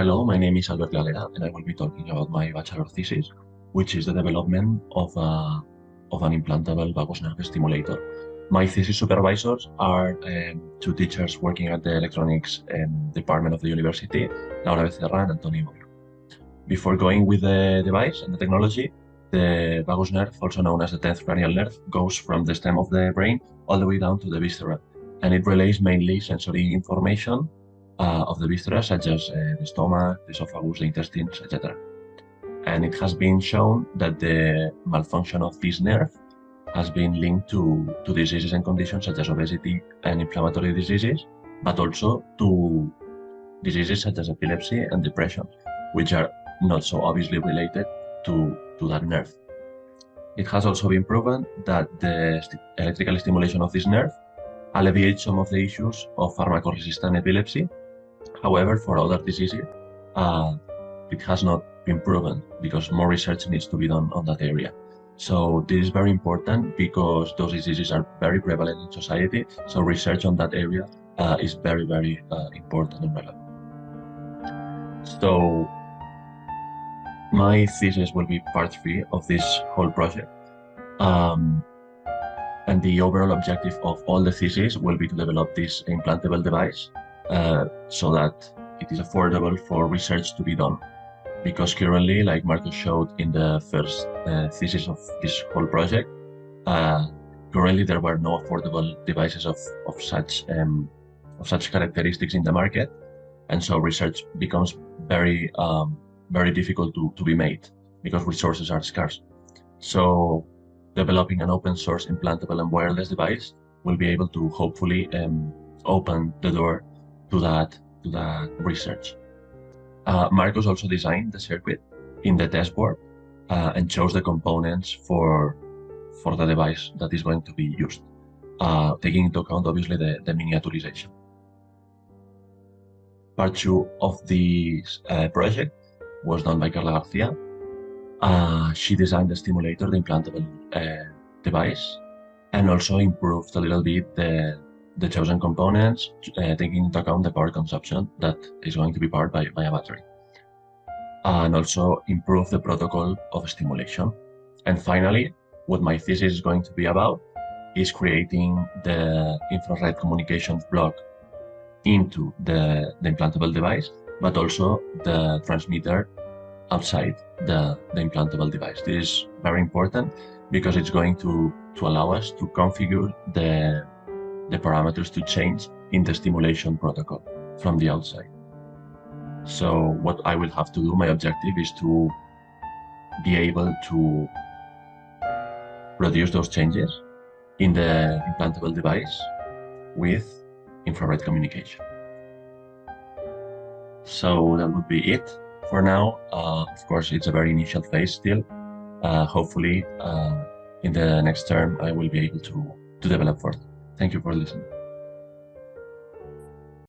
Hello, my name is Albert Galera, and I will be talking about my bachelor thesis, which is the development of an implantable vagus nerve stimulator. My thesis supervisors are two teachers working at the electronics department of the university, Laura Becerra and Antonio Moyo. Before going with the device and the technology, the vagus nerve, also known as the 10th cranial nerve, goes from the stem of the brain all the way down to the viscera, and it relays mainly sensory information of the viscera, such as the stomach, the esophagus, the intestines, etc. And it has been shown that the malfunction of this nerve has been linked to diseases and conditions such as obesity and inflammatory diseases, but also to diseases such as epilepsy and depression, which are not so obviously related to that nerve. It has also been proven that the electrical stimulation of this nerve alleviates some of the issues of pharmacoresistant epilepsy. However, for other diseases, it has not been proven because more research needs to be done on that area. So this is very important because those diseases are very prevalent in society. So research on that area is very, very important and relevant. So my thesis will be part 3 of this whole project. And the overall objective of all the theses will be to develop this implantable device so that it is affordable for research to be done. Because currently, like Marcus showed in the first thesis of this whole project, currently there were no affordable devices of such characteristics in the market, and so research becomes very difficult to be made because resources are scarce. So developing an open source implantable and wireless device will be able to hopefully open the door to that research. Marcus also designed the circuit in the test board and chose the components for the device that is going to be used, taking into account obviously the miniaturization. Part 2 of this project was done by Carla Garcia. She designed the stimulator, the implantable device, and also improved a little bit the chosen components, taking into account the power consumption that is going to be powered by a battery, and also improve the protocol of stimulation. And finally, what my thesis is going to be about is creating the infrared communications block into the implantable device, but also the transmitter outside the implantable device. This is very important because it's going to allow us to configure the parameters to change in the stimulation protocol from the outside. So what I will have to do, my objective is to be able to produce those changes in the implantable device with infrared communication. So that would be it for now. Of course, it's a very initial phase still. Hopefully, in the next term, I will be able to develop further. Thank you for listening.